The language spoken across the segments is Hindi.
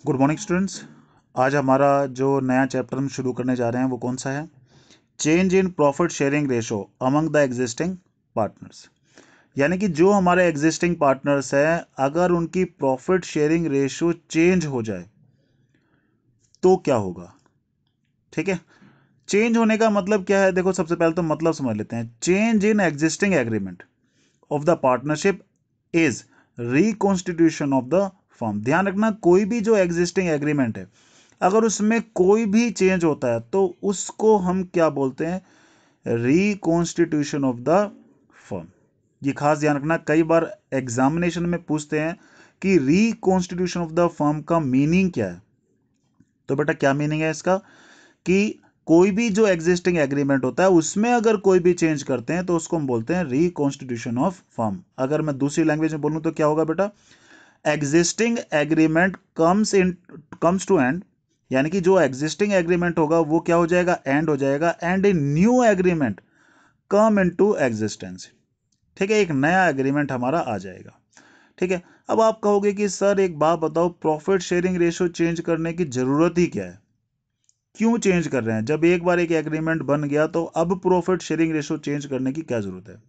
Good morning students. आज हमारा जो नया चैप्टर हम शुरू करने जा रहे हैं वो कौन सा है? Change in profit sharing ratio among the existing partners. यानी कि जो हमारे एग्जिस्टिंग पार्टनर्स हैं, अगर उनकी प्रॉफिट शेयरिंग रेशो चेंज हो जाए तो क्या होगा। ठीक है, चेंज होने का मतलब क्या है? देखो, सबसे पहले तो मतलब समझ लेते हैं। Change in existing agreement of the partnership is reconstitution of the firm. ध्यान रखना, कोई भी जो एग्जिस्टिंग एग्रीमेंट है, अगर उसमें कोई भी चेंज होता है तो उसको हम क्या बोलते हैं? Reconstitution of the firm. ये खास ध्यान रखना, कई बार एग्जामिनेशन में पूछते हैं कि रिकॉन्स्टिट्यूशन ऑफ द फर्म का मीनिंग क्या है। तो बेटा, क्या मीनिंग है इसका? कि कोई भी जो एग्जिस्टिंग एग्रीमेंट होता है उसमें अगर कोई भी चेंज करते हैं तो उसको हम बोलते हैं रिकॉन्स्टिट्यूशन ऑफ फर्म। अगर मैं दूसरी लैंग्वेज में बोलूं तो क्या होगा बेटा? Existing agreement comes to end, यानी कि जो एग्जिस्टिंग एग्रीमेंट होगा वो क्या हो जाएगा? एंड हो जाएगा, and a new agreement come into existence. ठीक है, एक नया एग्रीमेंट हमारा आ जाएगा। ठीक है, अब आप कहोगे कि सर एक बात बताओ, प्रॉफिट शेयरिंग रेशो चेंज करने की जरूरत ही क्या है? क्यों चेंज कर रहे हैं? जब एक बार एक एग्रीमेंट बन गया तो अब प्रॉफिट शेयरिंग रेशो चेंज करने की क्या जरूरत है?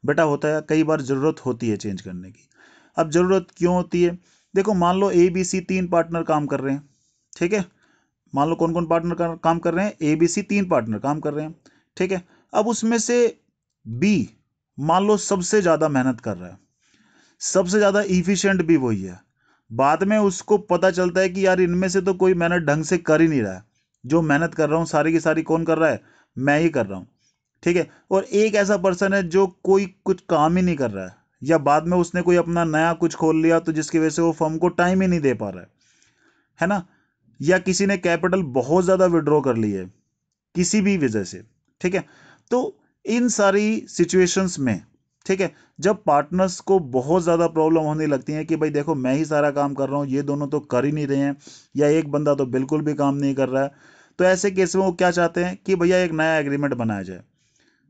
बेटा, होता है कई बार जरूरत होती है चेंज करने की। अब जरूरत क्यों होती है? देखो, मान लो ए बी सी तीन पार्टनर काम कर रहे हैं। ठीक है, मान लो कौन कौन पार्टनर काम कर रहे हैं? ए बी सी तीन पार्टनर काम कर रहे हैं। ठीक है, अब उसमें से बी मान लो सबसे ज्यादा मेहनत कर रहा है, सबसे ज्यादा इफिशिएंट भी वही है। बाद में उसको पता चलता है कि यार इनमें से तो कोई मेहनत ढंग से कर ही नहीं रहा है, जो मेहनत कर रहा हूं सारी की सारी कौन कर रहा है? मैं ही कर रहा हूं। ठीक है, और एक ऐसा पर्सन है जो कोई कुछ काम ही नहीं कर रहा है, या बाद में उसने कोई अपना नया कुछ खोल लिया तो जिसकी वजह से वो फर्म को टाइम ही नहीं दे पा रहा है ना? या किसी ने कैपिटल बहुत ज्यादा विड्रॉ कर ली है किसी भी वजह से। ठीक है, तो इन सारी सिचुएशंस में, ठीक है, जब पार्टनर्स को बहुत ज्यादा प्रॉब्लम होने लगती है कि भाई देखो, मैं ही सारा काम कर रहा हूं, ये दोनों तो कर ही नहीं रहे हैं, या एक बंदा तो बिल्कुल भी काम नहीं कर रहा है, तो ऐसे केस में वो क्या चाहते हैं कि भैया एक नया एग्रीमेंट बनाया जाए।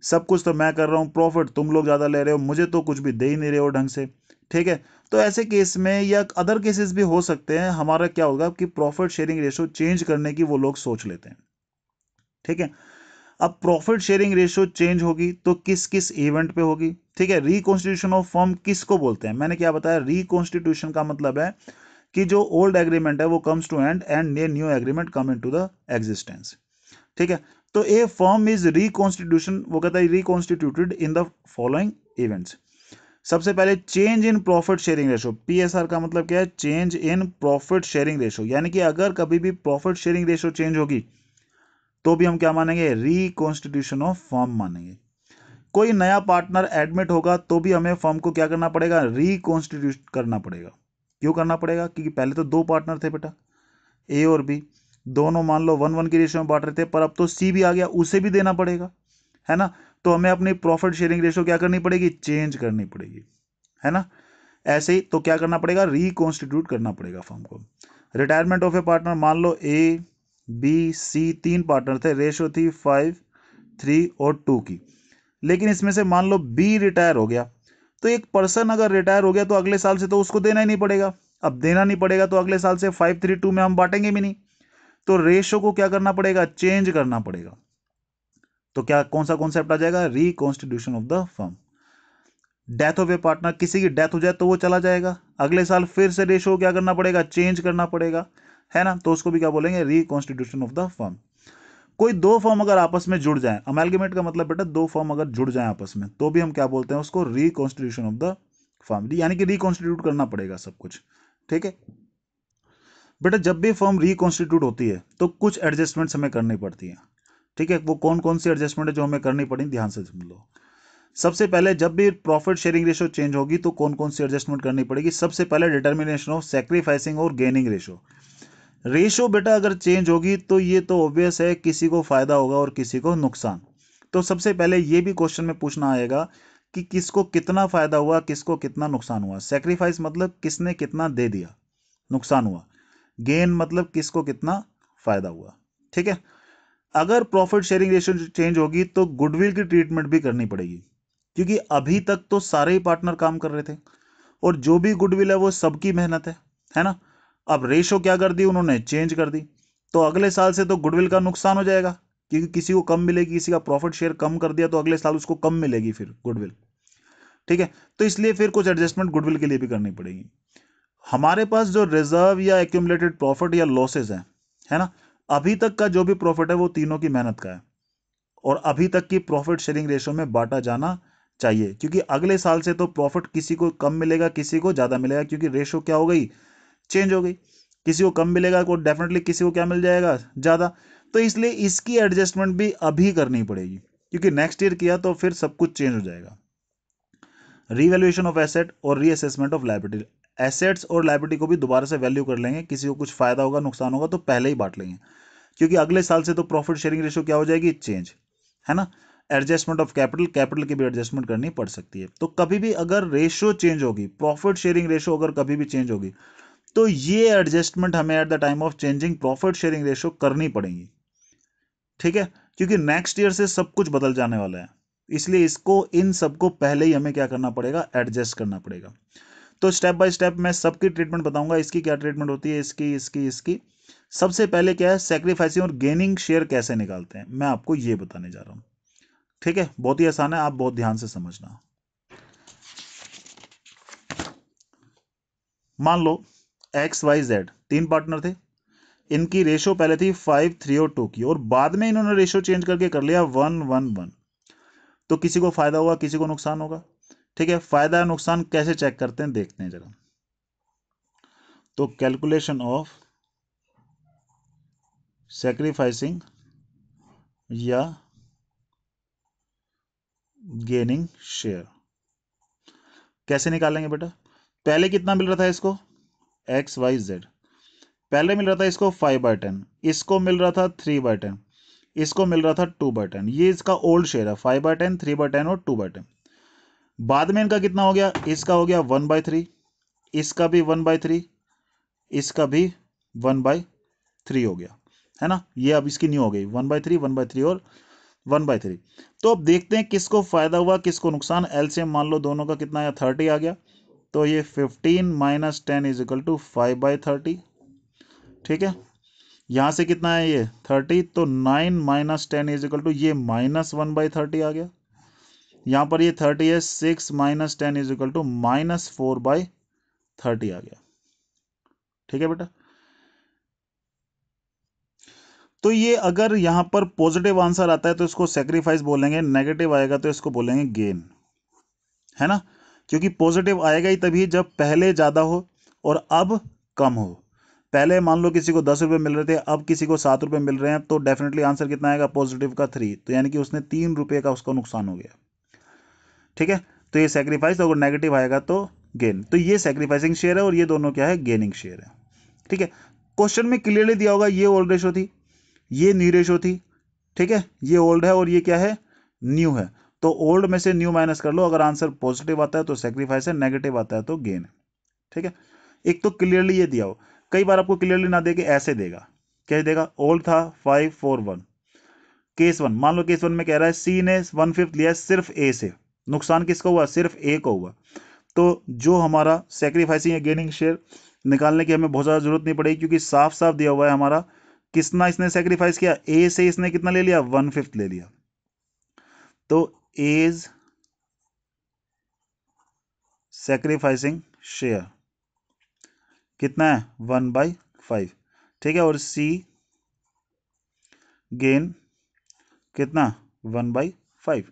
सब कुछ तो मैं कर रहा हूँ, प्रॉफिट तुम लोग ज्यादा ले रहे हो, मुझे तो कुछ भी दे ही नहीं रहे हो ढंग से। ठीक है, तो ऐसे केस में या अदर केसेस भी हो सकते हैं, हमारा क्या होगा कि प्रॉफिट शेयरिंग रेशो चेंज करने की वो लोग सोच लेते हैं। ठीक है, अब प्रॉफिट शेयरिंग रेशो चेंज होगी तो किस किस इवेंट पे होगी? ठीक है, रिकॉन्स्टिट्यूशन ऑफ फर्म किसको बोलते हैं? मैंने क्या बताया, रिकॉन्स्टिट्यूशन का मतलब है कि जो ओल्ड एग्रीमेंट है वो comes to end a new agreement come into the existence. ठीक है, तो ए फर्म इज रिकॉन्स्टिट्यूशन, वो कहता है reconstituted in the following events. सबसे पहले change in profit sharing ratio. PSR का मतलब क्या है? Change in profit sharing ratio, यानी कि अगर कभी भी प्रॉफिट शेयरिंग रेशो चेंज होगी तो भी हम क्या मानेंगे? रिकॉन्स्टिट्यूशन ऑफ फर्म मानेंगे। कोई नया पार्टनर एडमिट होगा तो भी हमें फर्म को क्या करना पड़ेगा? रिकॉन्स्टिट्यूट करना पड़ेगा। क्यों करना पड़ेगा? क्योंकि पहले तो दो पार्टनर थे बेटा, ए और बी, दोनों मान लो 1-1 की रेशियो में बांट रहे थे, पर अब तो सी भी आ गया, उसे भी देना पड़ेगा, है ना? तो हमें अपनी प्रॉफिट शेयरिंग रेशियो क्या करनी पड़ेगी? चेंज करनी पड़ेगी, है ना? ऐसे ही तो क्या करना पड़ेगा? रिकॉन्स्टिट्यूट करना पड़ेगा फर्म को। रिटायरमेंट ऑफ ए पार्टनर, मान लो ए बी सी तीन पार्टनर थे, रेशियो थी 5-3 और 2 की, लेकिन इसमें से मान लो बी रिटायर हो गया, तो एक पर्सन अगर रिटायर हो गया तो अगले साल से तो उसको देना ही नहीं पड़ेगा। अब देना नहीं पड़ेगा तो अगले साल से 5-3-2 में हम बांटेंगे भी नहीं, तो रेशो को क्या करना पड़ेगा? चेंज करना पड़ेगा। तो क्या कौन सा कॉन्सेप्ट आ जाएगा? Reconstitution of the firm. Death of A partner, किसी की डेथ हो जाए तो वो चला जाएगा, अगले साल फिर से रेशो क्या करना पड़ेगा? चेंज करना पड़ेगा, है ना? तो उसको भी क्या बोलेंगे? Reconstitution of the firm. कोई दो फर्म अगर आपस में जुड़ जाए, अमेलगेमेट का मतलब बेटा दो फर्म अगर जुड़ जाए आपस में, तो भी हम क्या बोलते हैं उसको? रिकॉन्स्टिट्यूशन ऑफ द फर्म, यानी कि रिकॉन्स्टिट्यूट करना पड़ेगा सब कुछ। ठीक है बेटा, जब भी फर्म रिकॉन्स्टिट्यूट होती है तो कुछ एडजस्टमेंट्स हमें करनी पड़ती हैं। ठीक है, वो कौन कौन सी एडजस्टमेंट है जो हमें करनी पड़ी, ध्यान से सुन लो। सबसे पहले, जब भी प्रॉफिट शेयरिंग रेशो चेंज होगी तो कौन कौन सी एडजस्टमेंट करनी पड़ेगी? सबसे पहले डिटर्मिनेशन ऑफ सैक्रिफाइसिंग और गेनिंग रेशो। रेशो बेटा अगर चेंज होगी तो ये तो ऑब्वियस है, किसी को फायदा होगा और किसी को नुकसान। तो सबसे पहले ये भी क्वेश्चन में पूछना आएगा कि किसको कितना फायदा हुआ, किसको कितना नुकसान हुआ। सेक्रीफाइस मतलब किसने कितना दे दिया, नुकसान हुआ। गेन मतलब किसको कितना फायदा हुआ। ठीक है, अगर प्रॉफिट शेयरिंग रेशियो चेंज होगी तो गुडविल की ट्रीटमेंट भी करनी पड़ेगी, क्योंकि अभी तक तो सारे ही पार्टनर काम कर रहे थे, और जो भी गुडविल है वो सबकी मेहनत है ना? अब रेशो क्या कर दी उन्होंने, चेंज कर दी, तो अगले साल से तो गुडविल का नुकसान हो जाएगा, क्योंकि किसी को कम मिलेगी, किसी का प्रॉफिट शेयर कम कर दिया तो अगले साल उसको कम मिलेगी फिर गुडविल। ठीक है, तो इसलिए फिर कुछ एडजस्टमेंट गुडविल के लिए भी करनी पड़ेगी। हमारे पास जो रिजर्व या एक्यूमुलेटेड प्रॉफिट या लॉसेज है ना, अभी तक का जो भी प्रॉफिट है वो तीनों की मेहनत का है, और अभी तक की प्रॉफिट शेयरिंग रेशो में बांटा जाना चाहिए, क्योंकि अगले साल से तो प्रॉफिट किसी को कम मिलेगा, किसी को ज्यादा मिलेगा, क्योंकि रेशो क्या हो गई, चेंज हो गई। किसी को कम मिलेगा को डेफिनेटली किसी को क्या मिल जाएगा, ज्यादा। तो इसलिए इसकी एडजस्टमेंट भी अभी करनी पड़ेगी, क्योंकि नेक्स्ट ईयर किया तो फिर सब कुछ चेंज हो जाएगा। रीवैल्यूएशन ऑफ एसेट और रीअसेसमेंट ऑफ लायबिलिटी, एसेट्स और लायबिलिटी को भी दोबारा से वैल्यू कर लेंगे, किसी को कुछ फायदा होगा नुकसान होगा तो पहले ही बांट लेंगे, क्योंकि अगले साल से तो प्रॉफिट शेयरिंग रेशो क्या हो जाएगी, चेंज, है ना। एडजस्टमेंट ऑफ कैपिटल, कैपिटल की भी एडजस्टमेंट करनी पड़ सकती है। तो कभी भी अगर रेशो चेंज होगी, प्रॉफिट शेयरिंग रेशो अगर कभी भी चेंज होगी, तो ये एडजस्टमेंट हमें at the time of changing profit sharing ratio करनी पड़ेगी। ठीक है, क्योंकि नेक्स्ट ईयर से सब कुछ बदल जाने वाला है, इसलिए इसको इन सबको पहले ही हमें क्या करना पड़ेगा, एडजस्ट करना पड़ेगा। तो स्टेप बाय स्टेप मैं सबकी ट्रीटमेंट बताऊंगा, इसकी क्या ट्रीटमेंट होती है, इसकी इसकी इसकी। सबसे पहले क्या है, सेक्रीफाइसिंग और गेनिंग शेयर कैसे निकालते हैं, मैं आपको ये बताने जा रहा हूं। ठीक है, बहुत ही आसान है, आप बहुत ध्यान से समझना। मान लो XYZ तीन पार्टनर थे, इनकी रेशो पहले थी 5, 3 और 2 की, और बाद में इन्होंने रेशो चेंज करके कर लिया 1, 1, 1। तो किसी को फायदा होगा, किसी को नुकसान होगा। ठीक है, फायदा या नुकसान कैसे चेक करते हैं, देखते हैं जरा। तो कैलकुलेशन ऑफ सेक्रीफाइसिंग या गेनिंग शेयर कैसे निकालेंगे बेटा। पहले कितना मिल रहा था इसको, XYZ, पहले मिल रहा था इसको 5/10, इसको मिल रहा था 3/10, इसको मिल रहा था 2/10। ये इसका ओल्ड शेयर है, 5/10, 3/10 और 2/10। बाद में इनका कितना हो गया, इसका हो गया 1/3, इसका भी 1/3, इसका भी 1/3 हो गया, है ना। ये अब इसकी न्यू हो गई 1/3, 1/3 और 1/3। तो अब देखते हैं किसको फायदा हुआ, किसको नुकसान। एलसीएम मान लो दोनों का कितना आया, 30 आ गया। तो ये 15 - 10 = 5/30। ठीक है, यहां से कितना है ये 30, तो 9 - 10 = ये -1/30 आ गया। यहां पर ये 30 है, 6 - 10 = -4/30 आ गया। ठीक है बेटा, तो ये अगर यहां पर पॉजिटिव आंसर आता है तो इसको सेक्रीफाइस बोलेंगे, नेगेटिव आएगा तो इसको बोलेंगे गेन, है ना। क्योंकि पॉजिटिव आएगा ही तभी जब पहले ज्यादा हो और अब कम हो। पहले मान लो किसी को 10 रुपए मिल रहे थे, अब किसी को 7 रुपए मिल रहे हैं, तो डेफिनेटली आंसर कितना आएगा, पॉजिटिव का 3, तो यानी कि उसने 3 रुपए का उसका नुकसान हो गया। ठीक है, तो ये सेक्रीफाइस, अगर नेगेटिव आएगा तो गेन। तो ये सेक्रीफाइसिंग शेयर है और ये दोनों क्या है, गेनिंग शेयर है। ठीक है, क्वेश्चन में क्लियरली दिया होगा, ये ओल्ड रेशो थी, ये न्यू रेशो थी। ठीक है, ये ओल्ड है और ये क्या है, न्यू है। तो ओल्ड में से न्यू माइनस कर लो, अगर आंसर पॉजिटिव आता है तो सेक्रीफाइस है, नेगेटिव आता है तो गेन है। ठीक है, एक तो क्लियरली ये दिया हो, कई बार आपको क्लियरली ना दे के ऐसे देगा, क्या देगा, ओल्ड था 5, 4, 1। केस वन, मान लो केस वन में कह रहा है सी ने 1/5 लिया सिर्फ ए से, नुकसान किसका हुआ, सिर्फ ए को हुआ। तो जो हमारा सेक्रीफाइसिंग या गेनिंग शेयर निकालने की हमें बहुत ज़्यादा जरूरत नहीं पड़ेगी, क्योंकि साफ साफ दिया हुआ है हमारा, कितना इसने सेक्रीफाइस किया, ए से इसने कितना ले लिया, 1/5 ले लिया। तो एज सेक्रीफाइसिंग शेयर कितना है, 1/5। ठीक है, और सी गेन कितना, 1/5।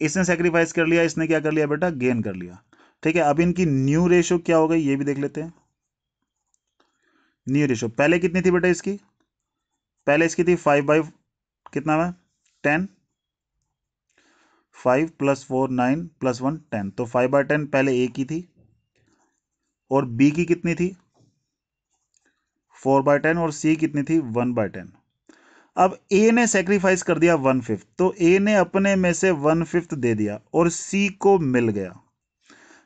इसने सेक्रीफाइस कर लिया, इसने क्या कर लिया बेटा, गेन कर लिया। ठीक है, अब इनकी न्यू रेशो क्या हो गई, ये भी देख लेते हैं। न्यू रेशो पहले कितनी थी बेटा इसकी, पहले इसकी थी 5 कितना है, 10, 5 + 4 9 + 1 10, तो 5/10 पहले ए की थी, और बी की कितनी थी 4/10, और सी कितनी थी 1/10। अब ए ने सेक्रीफाइस कर दिया 1/5, तो ए ने अपने में से 1/5 दे दिया और सी को मिल गया।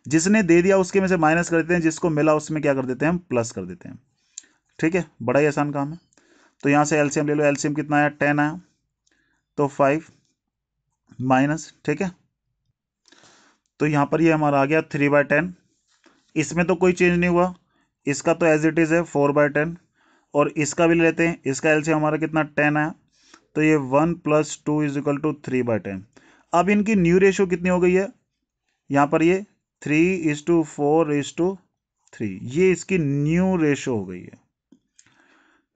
जिसने दे दिया उसके में से माइनस कर देते हैं, जिसको मिला उसमें क्या कर देते हैं, हम प्लस कर देते हैं। ठीक है, बड़ा ही आसान काम है। तो यहां से एलसीएम ले लो, एलसीएम कितना आया, 10 आया, तो 5 माइनस, ठीक है। तो यहां पर ये हमारा आ गया 3/10, इसमें तो कोई चेंज नहीं हुआ, इसका तो एज इट इज़ है 4/10, और इसका भी ले लेते हैं, इसका एलसीएम हमारा कितना 10 है, तो ये 1 + 2 = 3/10। अब इनकी न्यू रेशो कितनी हो गई है, यहाँ पर ये 3:4:3, ये इसकी न्यू रेशो हो गई है।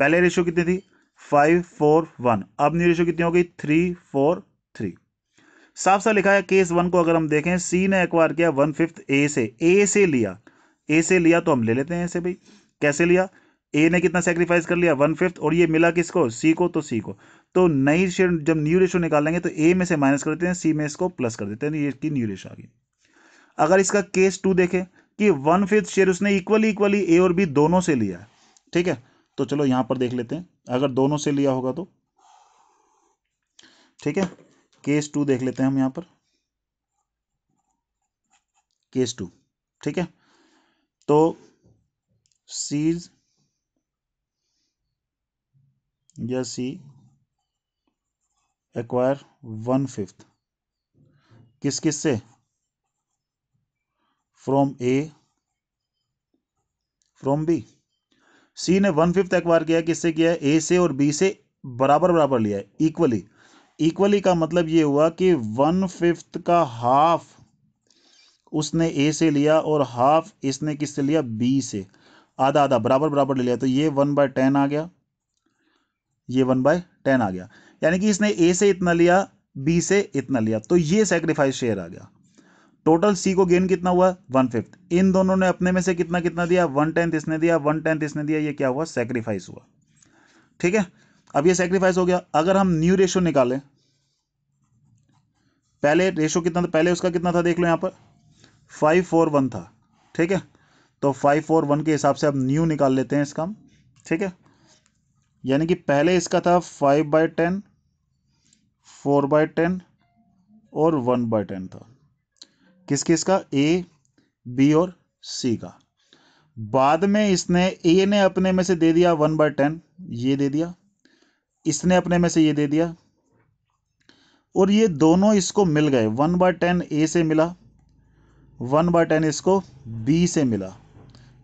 पहले रेशो कितनी थी 5:4:1, अब न्यू रेशो कितनी हो गई 3:4:3। साफ साफ लिखा है केस 1 को अगर हम देखें, सी ने एक्वायर किया 1/5 ए से लिया तो हम ले लेते हैं ऐसे भाई। कैसे लिया, ए ने कितना सेक्रीफाइस कर लिया 1/5, और ये मिला किसको, सी को, तो सी को। तो नई शेयर जब न्यू रेशो निकालेंगे तो ए में से माइनस कर देते हैं, सी में इसको प्लस कर देते हैं, ये इसकी न्यू रेशो आ गई। अगर इसका केस 2 देखें कि 1/5 शेयर उसने इक्वली ए और बी दोनों से लिया है, ठीक है, तो चलो यहां पर देख लेते हैं अगर दोनों से लिया होगा तो, ठीक है। केस 2 देख लेते हैं हम यहां पर, केस 2, ठीक है। तो सीज या सी एक्वायर 1/5 किस किस से, फ्रॉम ए फ्रॉम बी। सी ने 1/5 एक्वायर किया है, किससे किया है, ए से और बी से बराबर बराबर लिया है, इक्वली। इक्वली का मतलब ये हुआ कि 1/5 का हाफ उसने ए से लिया और हाफ इसने किससे लिया, बी से, आधा आधा बराबर बराबर ले लिया, तो ये 1/10 आ गया, ये 1/10 आ गया। यानी कि इसने ए से इतना लिया, बी से इतना लिया, तो ये सेक्रीफाइस शेयर आ गया। टोटल सी को गेन कितना हुआ 1/5, इन दोनों ने अपने में से कितना कितना दिया, 1/10 इसने दिया, 1/10 इसने दिया, ये क्या हुआ, सेक्रीफाइस हुआ, ठीक है। अब ये सेक्रीफाइस हो गया। अगर हम न्यू रेशो निकालें, पहले रेशो कितना था, पहले उसका कितना था देख लो, यहां पर 5:4:1 था, ठीक है। तो 5:4:1 के हिसाब से अब न्यू निकाल लेते हैं इसका हम, ठीक है। यानी कि पहले इसका था 5/10, 4/10 और 1/10 था, किस किस का, ए बी और सी का। बाद में इसने ए ने अपने में से दे दिया 1/10, ये दे दिया, इसने अपने में से ये दे दिया, और ये दोनों इसको मिल गए, 1/10 ए से मिला, 1/10 इसको बी से मिला,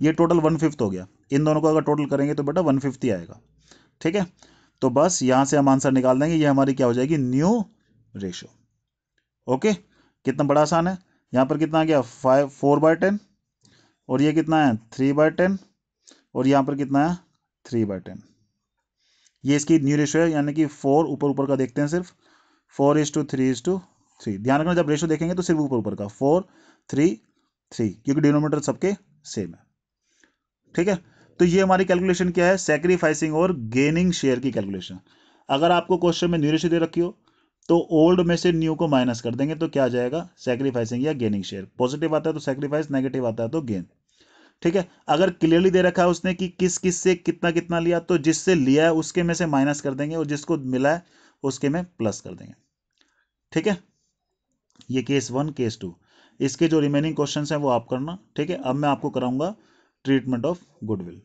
ये टोटल 1/5 हो गया। इन दोनों को अगर टोटल करेंगे तो बेटा 1/5 ही आएगा, ठीक है। तो बस यहां से हम आंसर निकाल देंगे, ये हमारी क्या हो जाएगी, न्यू रेशो। ओके, कितना बड़ा आसान है। यहां पर कितना आ गया 4/10, और ये कितना है 3/10, और यहां पर कितना है 3/10। ये इसकी न्यू रेशो है, यानी कि 4 ऊपर ऊपर का देखते हैं सिर्फ, 4:3:3। ध्यान रखना जब रेशो देखेंगे तो सिर्फ ऊपर ऊपर का 4:3:3, क्योंकि डिनोमिनेटर सबके सेम है, ठीक है। तो ये हमारी कैलकुलेशन क्या है, सेक्रीफाइसिंग और गेनिंग शेयर की कैलकुलेशन। अगर आपको क्वेश्चन में न्यू रेशो दे रखी हो तो ओल्ड में से न्यू को माइनस कर देंगे, तो क्या आ जाएगा, सेक्रीफाइसिंग या गेनिंग शेयर। पॉजिटिव आता है तो सेक्रीफाइस, नेगेटिव आता है तो गेन, ठीक है। अगर क्लियरली दे रखा है उसने कि किस किस से कितना कितना लिया, तो जिससे लिया है उसके में से माइनस कर देंगे, और जिसको मिला है उसके में प्लस कर देंगे, ठीक है। ये केस 1, केस 2, इसके जो रिमेनिंग क्वेश्चंस हैं वो आप करना, ठीक है। अब मैं आपको कराऊंगा ट्रीटमेंट ऑफ गुडविल।